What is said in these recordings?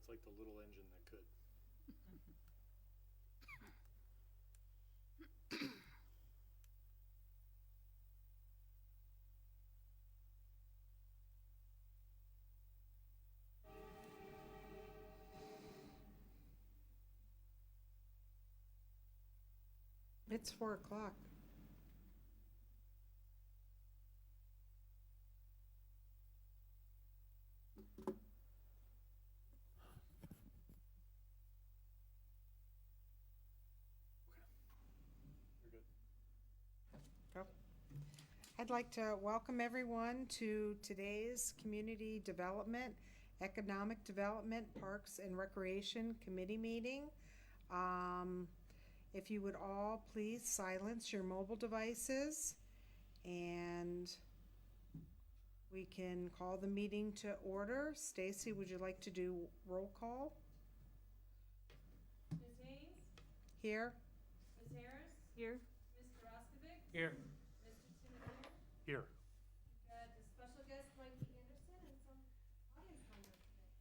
it's like the little engine that could. It's 4:00. You're good. Go. I'd like to welcome everyone to today's Community Development, Economic Development, Parks and Recreation Committee meeting. If you would all please silence your mobile devices, and we can call the meeting to order. Stacy, would you like to do roll call? Ms. Haynes? Here? Ms. Harris? Here. Mr. Roskovic? Here. Mr. Timothy? Here. Got the special guest Mikey Anderson and some audience members today.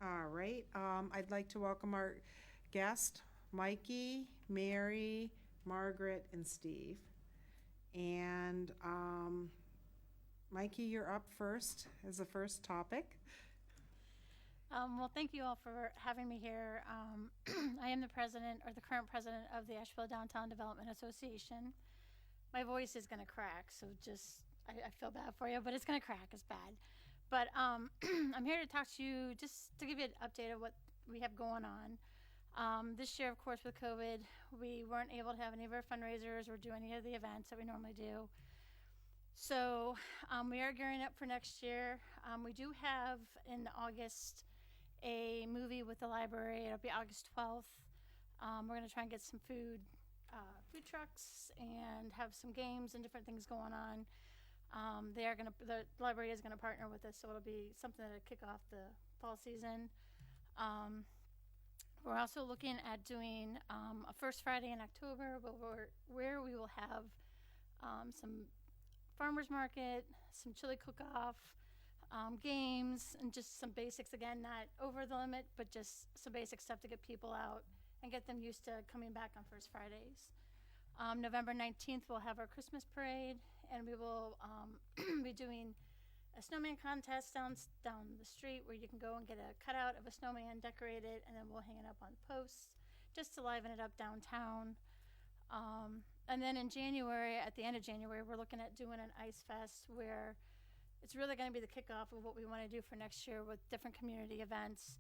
All right, I'd like to welcome our guest, Mikey, Mary, Margaret, and Steve. And Mikey, you're up first as the first topic. Well, thank you all for having me here. I am the president, or the current president, of the Ashtabula Downtown Development Association. My voice is going to crack, so just, I feel bad for you, but it's going to crack. It's bad. But I'm here to talk to you just to give you an update of what we have going on. This year, of course, with COVID, we weren't able to have any of our fundraisers or do any of the events that we normally do. So we are gearing up for next year. We do have in August a movie with the library. It'll be August 12th. We're going to try and get some food trucks and have some games and different things going on. The library is going to partner with us, so it'll be something to kick off the fall season. We're also looking at doing a first Friday in October where we will have some farmers market, some chili cook-off, games, and just some basics. Again, not over the limit, but just some basic stuff to get people out and get them used to coming back on First Fridays. November 19th, we'll have our Christmas parade, and we will be doing a snowman contest down the street where you can go and get a cutout of a snowman, decorate it, and then we'll hang it up on posts just to liven it up downtown. And then in January, at the end of January, we're looking at doing an ice fest where it's really going to be the kickoff of what we want to do for next year with different community events.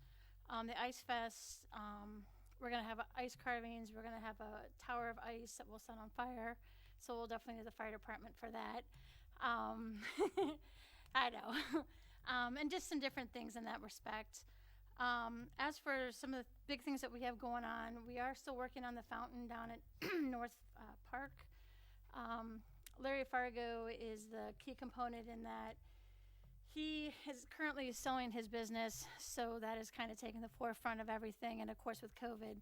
The ice fest, we're going to have ice carvings. We're going to have a tower of ice that we'll set on fire. So we'll definitely need the fire department for that. I know. And just some different things in that respect. As for some of the big things that we have going on, we are still working on the fountain down at North Park. Larry Fargo is the key component in that. He is currently selling his business, so that is kind of taking the forefront of everything. And of course, with COVID,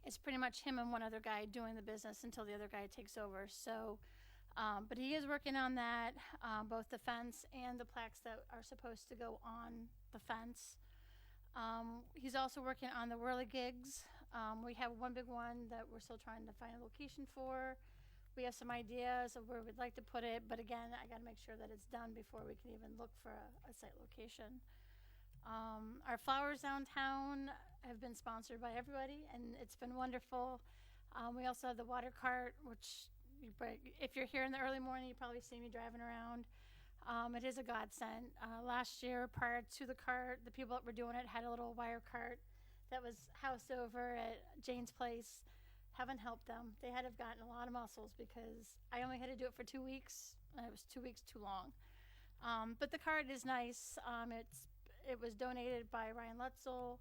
it's pretty much him and one other guy doing the business until the other guy takes over. So, but he is working on that, both the fence and the plaques that are supposed to go on the fence. He's also working on the whirly gigs. We have one big one that we're still trying to find a location for. We have some ideas of where we'd like to put it, but again, I got to make sure that it's done before we can even look for a site location. Our flowers downtown have been sponsored by everybody, and it's been wonderful. We also have the water cart, which if you're here in the early morning, you probably see me driving around. It is a godsend. Last year, prior to the cart, the people that were doing it had a little wire cart that was housed over at Jane's Place. Haven't helped them. They had have gotten a lot of muscles because I only had to do it for 2 weeks, and it was 2 weeks too long. But the cart is nice. It was donated by Ryan Lutzel.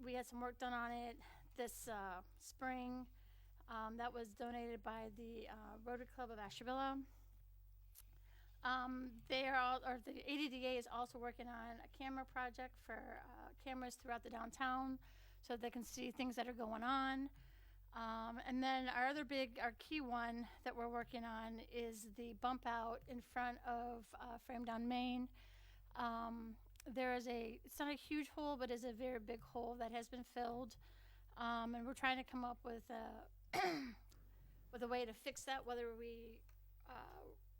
We had some work done on it this spring. That was donated by the Rotary Club of Ashtabula. The ADDA is also working on a camera project for cameras throughout the downtown so they can see things that are going on. And then our key one that we're working on is the bump out in front of Frame Down Main. There is it's not a huge hole, but is a very big hole that has been filled. And we're trying to come up with with a way to fix that, whether we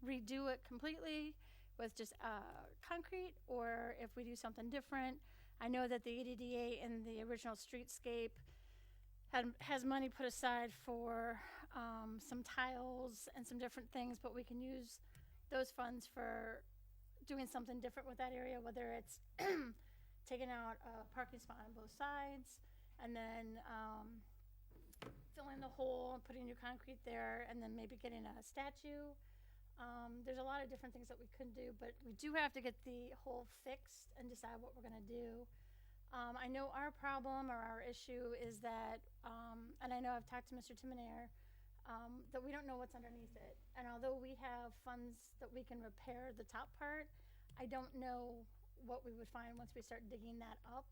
redo it completely with just concrete, or if we do something different. I know that the EDDA in the original streetscape has money put aside for some tiles and some different things, but we can use those funds for doing something different with that area, whether it's taking out a parking spot on both sides and then filling the hole and putting new concrete there, and then maybe getting a statue. There's a lot of different things that we could do, but we do have to get the hole fixed and decide what we're going to do. I know our problem or our issue is that, and I know I've talked to Mr. Timonaire, that we don't know what's underneath it. And although we have funds that we can repair the top part, I don't know what we would find once we start digging that up.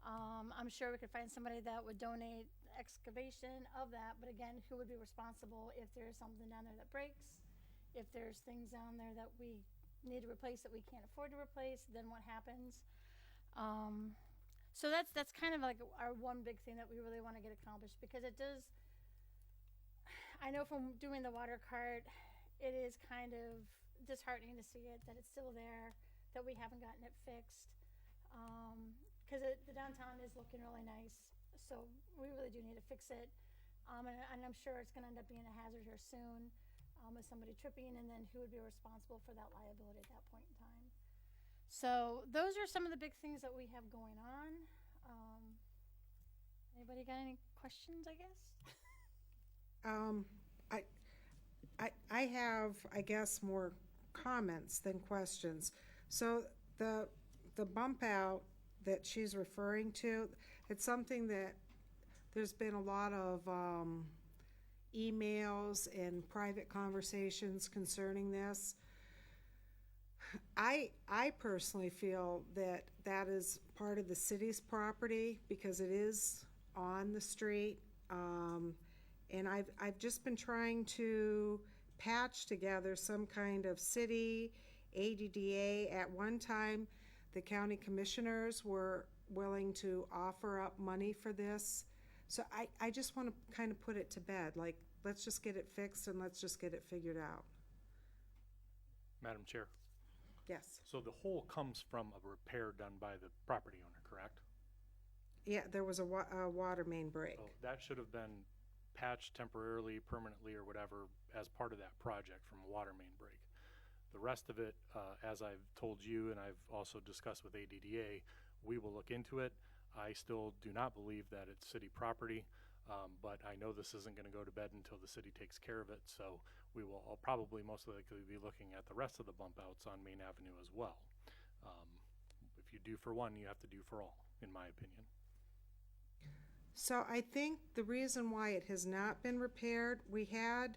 I'm sure we could find somebody that would donate excavation of that, but again, who would be responsible if there's something down there that breaks? If there's things down there that we need to replace that we can't afford to replace, then what happens? So that's kind of like our one big thing that we really want to get accomplished, because it does, I know from doing the water cart, it is kind of disheartening to see it, that it's still there, that we haven't gotten it fixed. Because the downtown is looking really nice, so we really do need to fix it. And I'm sure it's going to end up being a hazard here soon, with somebody tripping, and then who would be responsible for that liability at that point in time. So those are some of the big things that we have going on. Anybody got any questions, I guess? I have, I guess, more comments than questions. So the bump out that she's referring to, it's something that there's been a lot of emails and private conversations concerning this. I personally feel that that is part of the city's property because it is on the street. And I've just been trying to patch together some kind of city ADDA. At one time, the county commissioners were willing to offer up money for this. So I just want to kind of put it to bed. Like, let's just get it fixed and let's just get it figured out. Madam Chair. Yes. So the hole comes from a repair done by the property owner, correct? Yeah, there was a water main break. So that should have been patched temporarily, permanently, or whatever as part of that project from a water main break. The rest of it, as I've told you and I've also discussed with ADDA, we will look into it. I still do not believe that it's city property, but I know this isn't going to go to bed until the city takes care of it. So I'll probably most likely be looking at the rest of the bump outs on Main Avenue as well. If you do for one, you have to do for all, in my opinion. So I think the reason why it has not been repaired, we had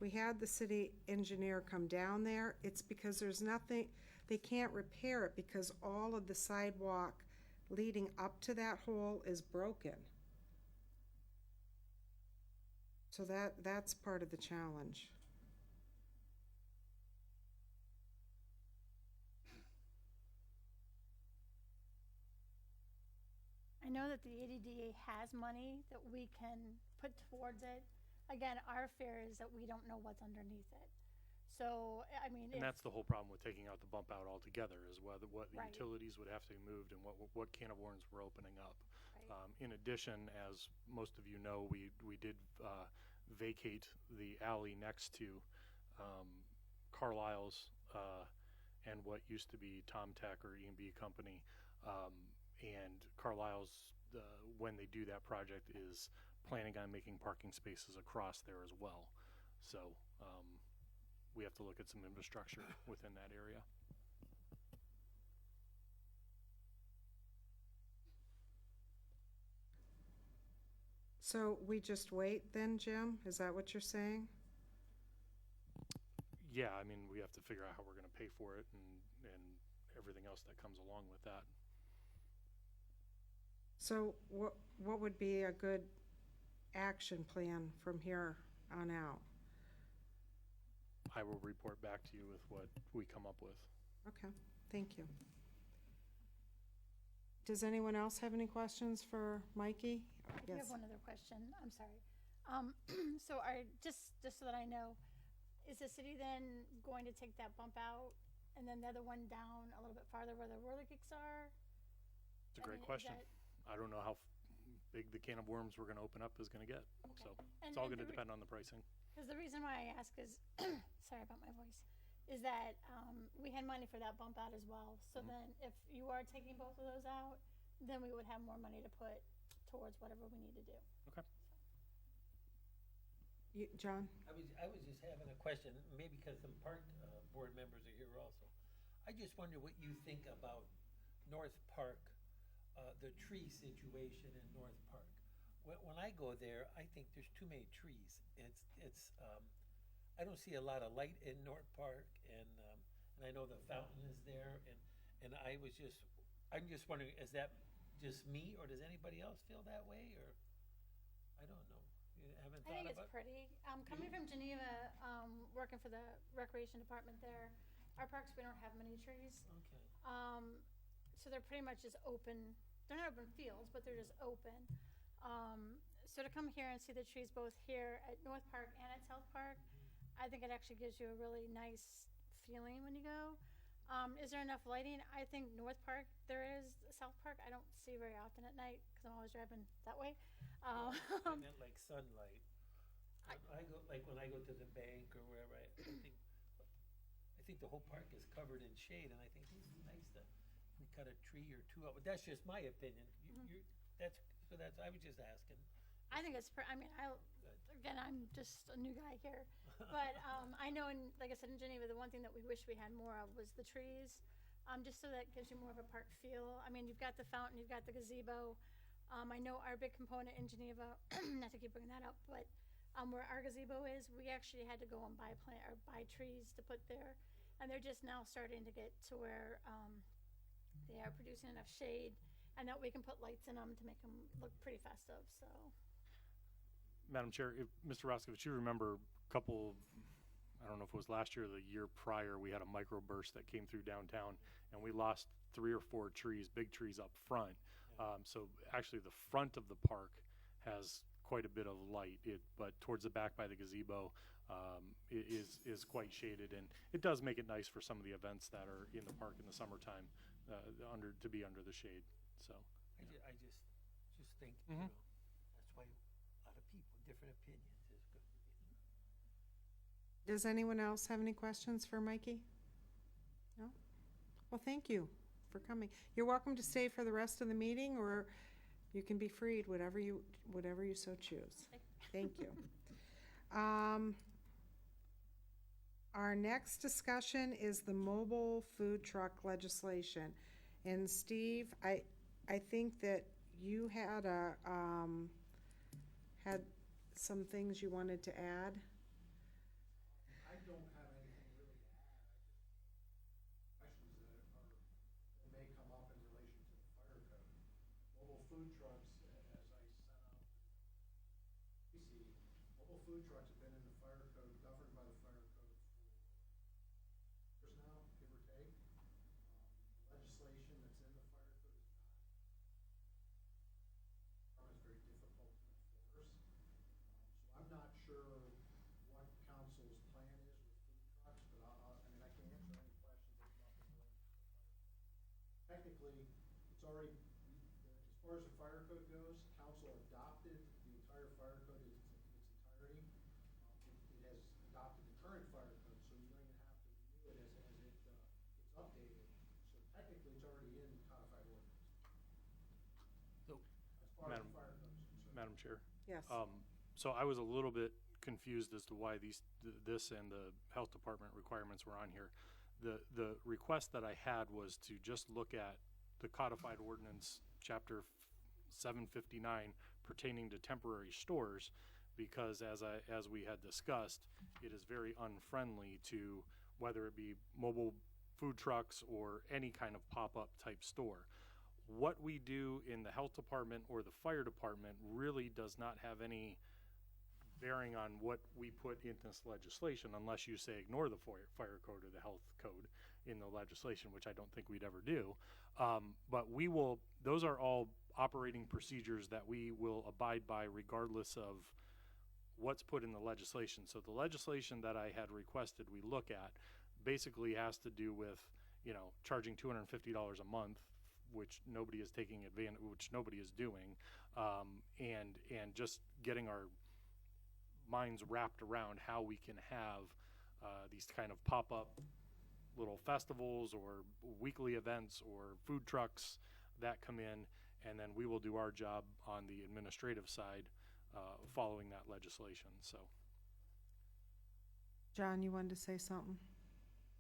the city engineer come down there. It's because there's nothing, they can't repair it because all of the sidewalk leading up to that hole is broken. So that's part of the challenge. I know that the ADDA has money that we can put towards it. Again, our fear is that we don't know what's underneath it. So, I mean, And that's the whole problem with taking out the bump out altogether, is what Right. utilities would have to be moved and what can of worms we're opening up. Right. In addition, as most of you know, we did vacate the alley next to Carlisle's and what used to be Tom Tech or E&B Company. And Carlisle's, when they do that project, is planning on making parking spaces across there as well. So we have to look at some infrastructure within that area. So we just wait then, Jim? Is that what you're saying? Yeah, I mean, we have to figure out how we're going to pay for it and everything else that comes along with that. So what would be a good action plan from here on out? I will report back to you with what we come up with. Okay, thank you. Does anyone else have any questions for Mikey? I do have Yes. one other question. I'm sorry. So just so that I know, is the city then going to take that bump out and then the other one down a little bit farther where the roller kicks are? It's a I great mean, is question. that- I don't know how big the can of worms we're gonna open up is gonna get. So And- it's all and gonna the re- depend on the pricing. Because the reason why I ask is, sorry about my voice, is that we had money for that bump out as well. So then if you are taking both of those out, then we would have more money to put towards whatever we need to do. Okay. John? I was just having a question, maybe because some park board members are here also. I just wonder what you think about North Park, the tree situation in North Park. When I go there, I think there's too many trees. I don't see a lot of light in North Park, and I know the fountain is there, and I'm just wondering, is that just me, or does anybody else feel that way, or, I don't know. You haven't I thought think about? it's pretty. Coming from Geneva, working for the recreation department there, our parks, we don't have many trees. Okay. So they're pretty much just open. They're not open fields, but they're just open. So to come here and see the trees both here at North Park and at South Park, I think it actually gives you a really nice feeling when you go. Is there enough lighting? I think North Park there is. South Park I don't see very often at night because I'm always driving that way. I meant like sunlight. I go, like when I go to the bank or wherever, I think the whole park is covered in shade, and I think it's nice to cut a tree or two out. But that's just my opinion. I was just asking. I think it's. Again, I'm just a new guy here, but I know, like I said, in Geneva, the one thing that we wish we had more of was the trees, just so that gives you more of a park feel. I mean, you've got the fountain, you've got the gazebo. I know our big component in Geneva, not to keep bringing that up, but where our gazebo is, we actually had to go and buy trees to put there, and they're just now starting to get to where they are producing enough shade, and that we can put lights in them to make them look pretty festive. So. Madam Chair, Mr. Roskovich, you remember a couple, I don't know if it was last year or the year prior, we had a microburst that came through downtown, and we lost 3 or 4 trees, big trees up front. So actually the front of the park has quite a bit of light, but towards the back by the gazebo is quite shaded, and it does make it nice for some of the events that are in the park in the summertime to be under the shade. So I just think, Mhm. that's why a lot of people, different opinions is good. Does anyone else have any questions for Mikey? No? Well, thank you for coming. You're welcome to stay for the rest of the meeting, or you can be freed, whatever you so choose. Thank you. Our next discussion is the mobile food truck legislation. And Steve, I think that you had had some things you wanted to add. I don't have anything really to add. Questions that may come up in relation to the fire code. Mobile food trucks, as I sent out, mobile food trucks have been in the fire code, governed by the fire code for years now, give or take. Legislation that's in the fire code is very difficult to enforce. So I'm not sure what council's plan is with food trucks, but I can answer any questions that come up in relation to the fire. Technically, it's already, as far as the fire code goes, council adopted the entire fire code in its entirety. It has adopted the current fire code, so you don't even have to renew it as it gets updated. So technically, it's already in codified ordinance. So, As far as the fire code is concerned. Madam Chair. Yes. So I was a little bit confused as to why this and the health department requirements were on here. The request that I had was to just look at the codified ordinance, chapter 759, pertaining to temporary stores, because as we had discussed, it is very unfriendly to whether it be mobile food trucks or any kind of pop-up type store. what we do in the health department or the fire department really does not have any bearing on what we put in this legislation, unless you say ignore the fire code or the health code in the legislation, which I don't think we'd ever do. But those are all operating procedures that we will abide by regardless of what's put in the legislation. So the legislation that I had requested we look at basically has to do with, charging $250 a month, which nobody is taking advantage, which nobody is doing, and just getting our minds wrapped around how we can have these kind of pop-up little festivals or weekly events or food trucks that come in, and then we will do our job on the administrative side following that legislation. So, John, you wanted to say something?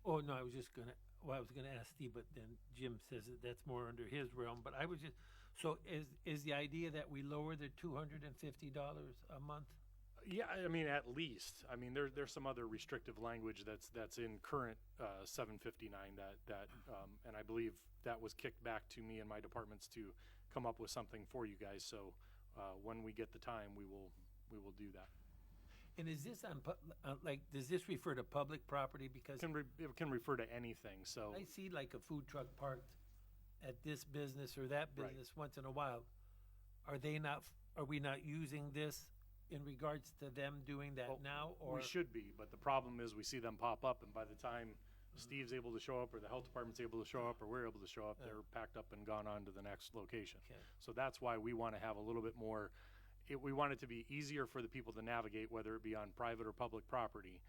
Oh, no, I was gonna ask Steve, but then Jim says that that's more under his realm, but I was just, so is the idea that we lower the $250 a month? yeah, I mean, at least. I mean, there's some other restrictive language that's in current 759 and I believe that was kicked back to me and my departments to come up with something for you guys. So when we get the time, we will do that. And is this on, does this refer to public property? Because It can refer to anything. So I see like a food truck parked at this business or that Right. business once in a while. Are we not using this in regards to them doing that Well, now? Or we should be, but the problem is we see them pop up, and by the time Steve's able to show up, or the health department's able to show up, or we're able to show up, they're packed up and gone on to the next location. Okay. So that's why we want to have a little bit more. We want it to be easier for the people to navigate, whether it be on private or public property,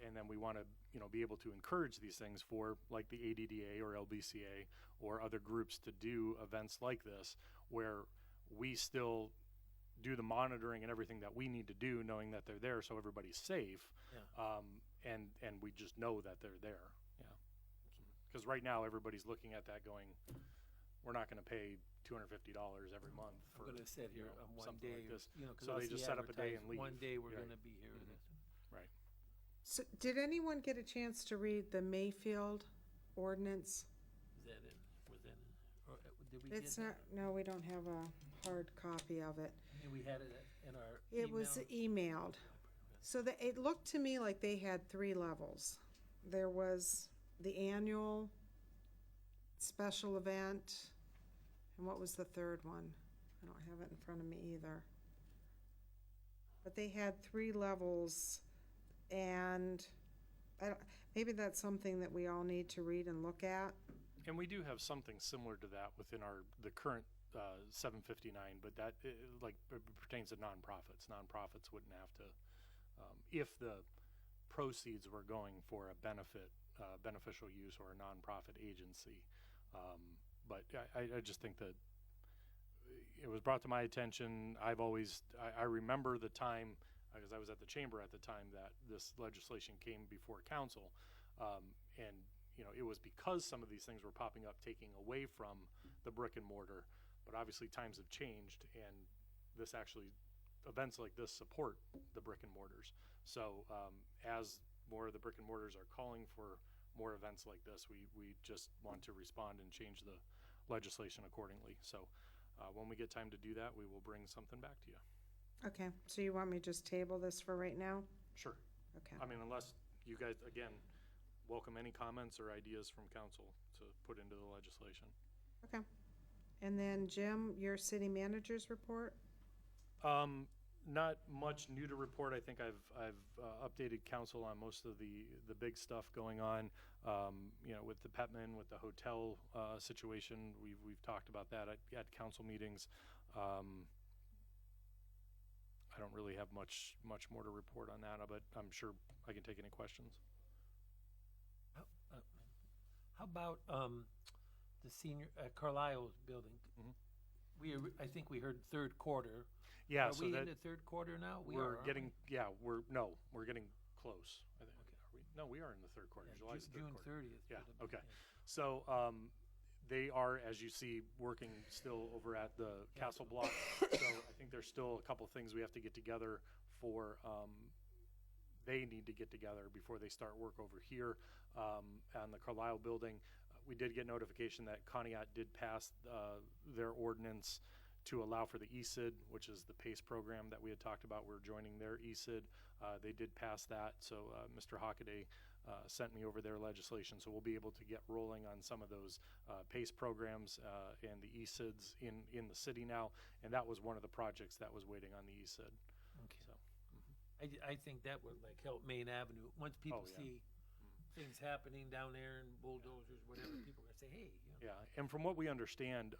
and then we want to, be able to encourage these things for like the ADDA or LBCA or other groups to do events like this, where we still do the monitoring and everything that we need to do, knowing that they're there, so everybody's safe. Yeah. And we just know that they're there. Yeah. Because right now everybody's looking at that going, we're not going to pay $250 every month I'm for gonna sit here on one something day, like this. 'cause So I'll they see just set up a day and advertised, leave. one day we're Right. gonna be here. Right. So, did anyone get a chance to read the Mayfield ordinance? Is that in, was that in, or did we get It's that? not, no, we don't have a hard copy of it. And we had it in our It was email? emailed. So it looked to me like they had 3 levels. There was the annual, special event, and what was the third one? I don't have it in front of me either. But they had 3 levels, and maybe that's something that we all need to read and look at. And we do have something similar to that within the current 759, but that pertains to nonprofits. Nonprofits wouldn't have to, if the proceeds were going for a beneficial use or a nonprofit agency. But I just think that it was brought to my attention. I remember the time, because I was at the chamber at the time that this legislation came before council, and it was because some of these things were popping up, taking away from the brick and mortar. But obviously times have changed, and events like this support the brick and mortars. So as more of the brick and mortars are calling for more events like this, we just want to respond and change the legislation accordingly. So when we get time to do that, we will bring something back to you. Okay, so you want me to just table this for right now? Sure. Okay. I mean, unless you guys, again, welcome any comments or ideas from council to put into the legislation. Okay. And then Jim, your city manager's report? Not much new to report. I think I've updated council on most of the big stuff going on. With the Petman, with the hotel situation, we've talked about that at council meetings. I don't really have much more to report on that, but I'm sure I can take any questions. How about the senior Carlisle's building? Mhm. I think we heard third quarter. Yeah, Are so we that in the third quarter now? We we're are, aren't getting we? we're getting close. I think. Okay. Are we? No, we are in the third quarter. Yeah, July's the third June quarter. 30th. Yeah, for the- okay. So they are, as you see, working still over at the Castle Block. So I think there's still a couple things we have to get together for. They need to get together before they start work over here on the Carlisle building. we did get notification that Conneaut did pass their ordinance to allow for the ESID, which is the PACE program that we had talked about. We're joining their ESID. They did pass that, so Mr. Hockaday sent me over their legislation, so we'll be able to get rolling on some of those PACE programs and the ESIDs in the city now, and that was one of the projects that was waiting on the ESID. Okay. So, I think that would like help Main Avenue. Once people yeah. see things happening down there and bulldozers, whatever, people are gonna say, hey, you know. yeah, and from what we understand,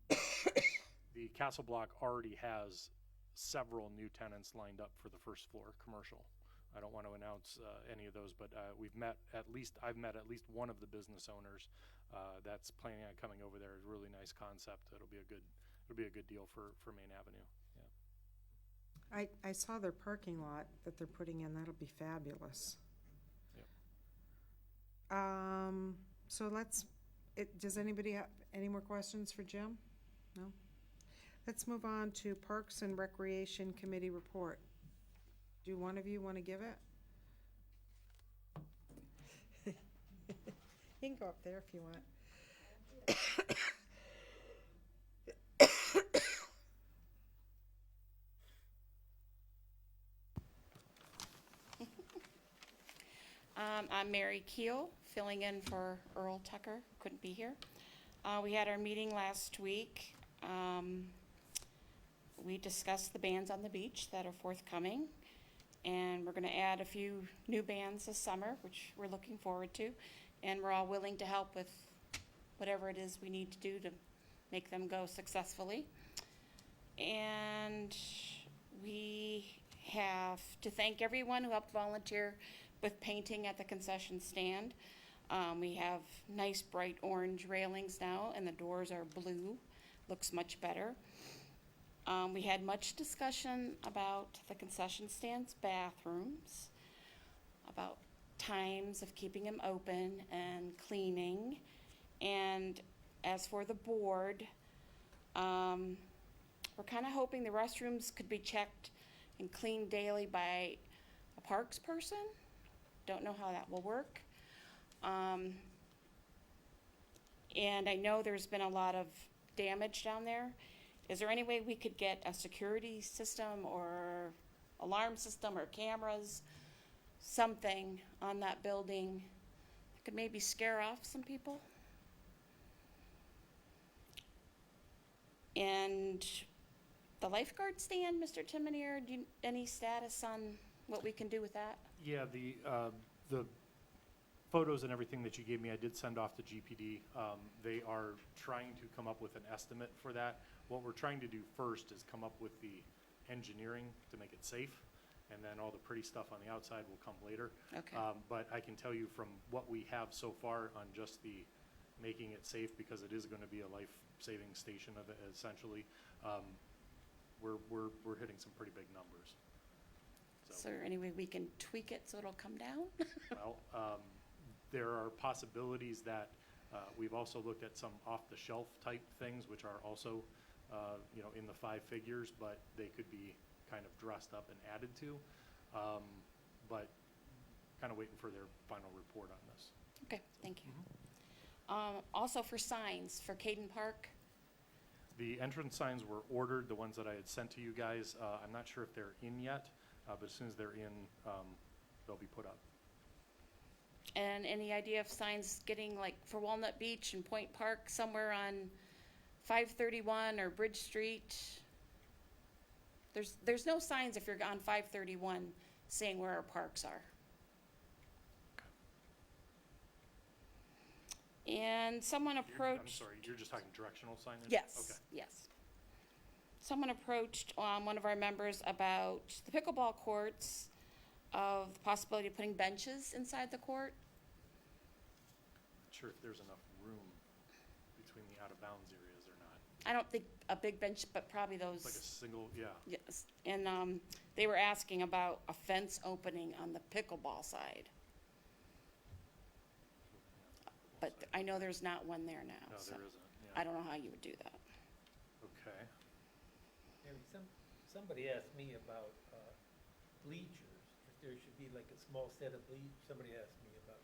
the Castle Block already has several new tenants lined up for the first floor commercial. I don't want to announce any of those, but I've met at least one of the business owners that's planning on coming over there. It's a really nice concept. It'll be a good deal for Main Avenue. Yeah. I saw their parking lot that they're putting in. That'll be fabulous. Yep. So does anybody have any more questions for Jim? No? Let's move on to Parks and Recreation Committee report. Do one of you want to give it? You can go up there if you want. I'm Mary Keel, filling in for Earl Tucker, couldn't be here. We had our meeting last week. We discussed the bands on the beach that are forthcoming, and we're gonna add a few new bands this summer, which we're looking forward to, and we're all willing to help with whatever it is we need to do to make them go successfully. And we have to thank everyone who helped volunteer with painting at the concession stand. We have nice bright orange railings now, and the doors are blue. Looks much better. We had much discussion about the concession stand's bathrooms, about times of keeping them open and cleaning. And as for the board, we're kind of hoping the restrooms could be checked and cleaned daily by a parks person. Don't know how that will work. And I know there's been a lot of damage down there. Is there any way we could get a security system or alarm system or cameras, something on that building that could maybe scare off some people? And the lifeguard stand, Mr. Timonier, any status on what we can do with that? Yeah, the photos and everything that you gave me, I did send off to GPD. They are trying to come up with an estimate for that. What we're trying to do first is come up with the engineering to make it safe, and then all the pretty stuff on the outside will come later. Okay. But I can tell you from what we have so far on just the making it safe, because it is going to be a life-saving station of it, essentially, we're hitting some pretty big numbers. Is there any way we can tweak it so it'll come down? Well, there are possibilities that we've also looked at some off-the-shelf type things, which are also, in the 5 figures, but they could be kind of dressed up and added to. But kind of waiting for their final report on this. Okay, thank you. Also for signs for Caden Park, The entrance signs were ordered, the ones that I had sent to you guys. I'm not sure if they're in yet, but as soon as they're in, they'll be put up. and any idea of signs getting like for Walnut Beach and Point Park somewhere on 531 or Bridge Street? There's no signs if you're on 531 saying where our parks are. And someone I'm approached. sorry, you're just talking directional signage? Yes, Okay. yes. Someone approached one of our members about the pickleball courts, of the possibility of putting benches inside the court. Not sure if there's enough room between the out-of-bounds areas or not. I don't think a big bench, but probably those. It's like a single, yeah. Yes, and they were asking about a fence opening on the pickleball side, but I know there's not one there now, No, so there isn't, I yeah. don't know how you would do that. Okay. Mary, somebody asked me about bleachers, if there should be like a small set of bleachers. Somebody asked me about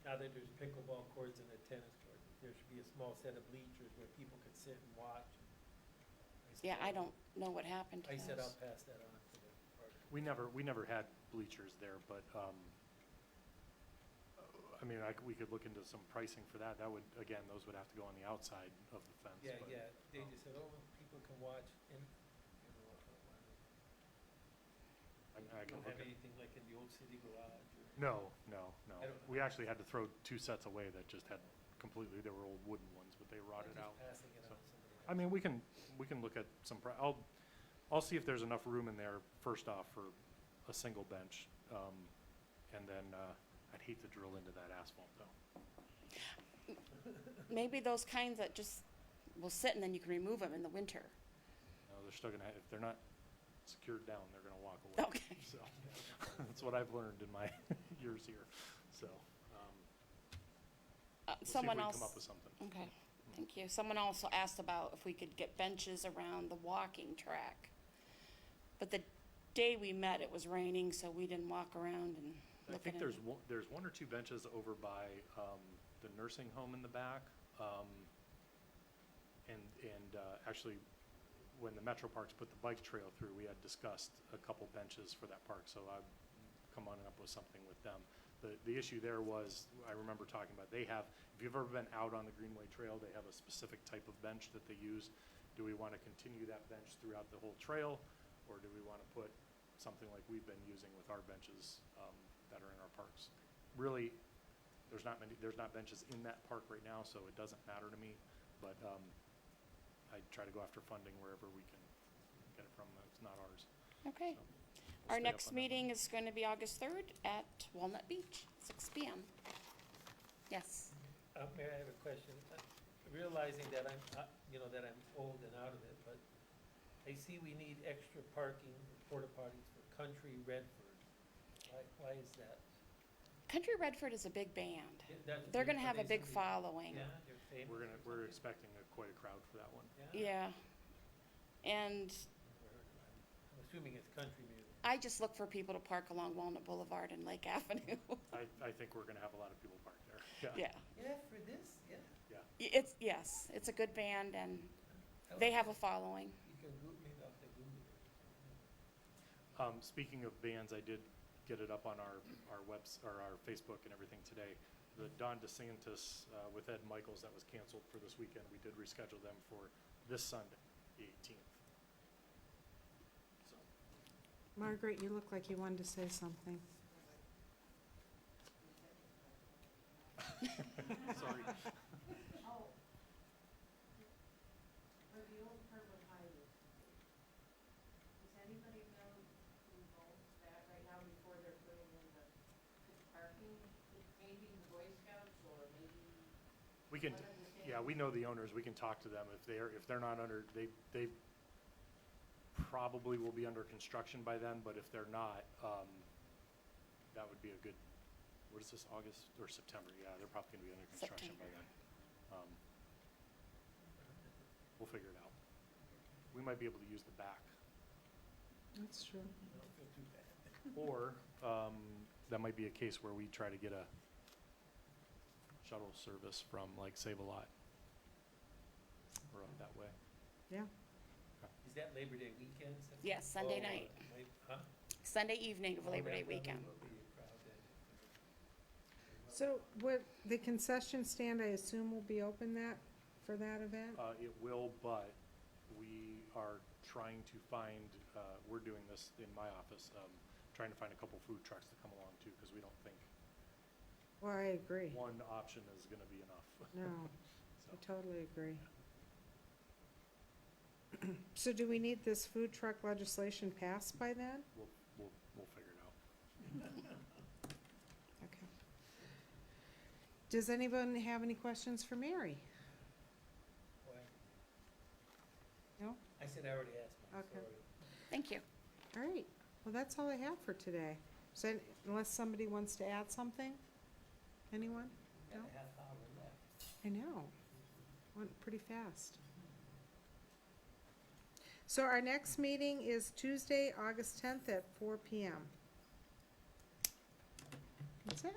now that there's pickleball courts and a tennis court, there should be a small set of bleachers where people could sit and watch. Yeah, I don't know what happened to I said I'll those. pass that on to the park. We never had bleachers there, but, I mean, we could look into some pricing for that. That would, again, those would have to go on the outside of the fence. Yeah, but, yeah, they just said, oh, people can watch in, you know, I can don't look have at, anything like in the old city garage or. no. I don't know. We actually had to throw 2 sets away that just had completely, they were old wooden ones, but they rotted Just out. passing it So, on to somebody else. I mean, we can look at some, I'll see if there's enough room in there, first off, for a single bench. And then, I'd hate to drill into that asphalt, though. Maybe those kinds that just will sit and then you can remove them in the winter. No, they're still gonna, if they're not secured down, they're gonna walk away. Okay. So, that's what I've learned in my years here, so, we'll see if we Someone can else. come up with something. Okay, thank you. Someone also asked about if we could get benches around the walking track. But the day we met, it was raining, so we didn't walk around and I look think at there's it. there's 1 or 2 benches over by, the nursing home in the back. Actually, when the Metro Parks put the bike trail through, we had discussed a couple benches for that park, so I've come on up with something with them. The issue there was, I remember talking about, they have, if you've ever been out on the Greenway Trail, they have a specific type of bench that they use. Do we want to continue that bench throughout the whole trail, or do we want to put something like we've been using with our benches that are in our parks? Really, there's not benches in that park right now, so it doesn't matter to me, but I try to go after funding wherever we can get it from. It's not ours. Okay. So, we'll Our stay up next on that. meeting is going to be August 3rd at Walnut Beach, 6 p.m. Yes. Mayor, I have a question. Realizing that that I'm old and out of it, but I see we need extra parking, porta potties for Country Redford. Why is that? Country Redford is a big band. That's They're big- going to are have a they big somebody- following. Yeah, they're famous. We're expecting quite a crowd for that one. Yeah. And I'm assuming it's country music. I just look for people to park along Walnut Boulevard and Lake Avenue. I think we're gonna have a lot of people parked there. Yeah. Yeah, for this, yeah. Yes, it's a good band and they have a following. You can maybe I'll have to Google it. Speaking of bands, I did get it up on our Facebook and everything today. The Don DeSantis with Ed Michaels that was canceled for this weekend, we did reschedule them for this Sunday, the 18th. So, Margaret, you look like you wanted to say something. sorry. Oh. For the old Purple Highway, does anybody know who owns that right now before they're putting in the parking? Maybe the Boy Scouts or maybe We can, one of the yeah, we know the owners. We can talk to them if they're not under, they probably will be under construction by then, but if they're not, that would be a good, what is this, August or September? Yeah, they're probably gonna be under construction by then. We'll figure it out. We might be able to use the back, That's true. I don't feel too bad. or, that might be a case where we try to get a shuttle service from like Save a Lot. Or up that way. Yeah. Is that Labor Day weekend? September? Yes, Sunday Oh, night. Huh? Sunday evening of Oh, Labor that Day probably weekend. will be a crowd then. So what, the concession stand, I assume will be open for that event? It will, but we are trying to find, we're doing this in my office, trying to find a couple food trucks to come along too, because we don't think Well, I agree. one option is gonna be enough. No, So, I totally agree. So do we need this food truck legislation passed by then? we'll figure it out. Okay. Does anyone have any questions for Mary? Why? No? I said I already asked mine, Okay. sorry. Thank you. All right, well, that's all I have for today. So unless somebody wants to add something? Anyone? Got No? a half hour left. I know. Went pretty fast. So our next meeting is Tuesday, August 10th at 4 p.m. That's it.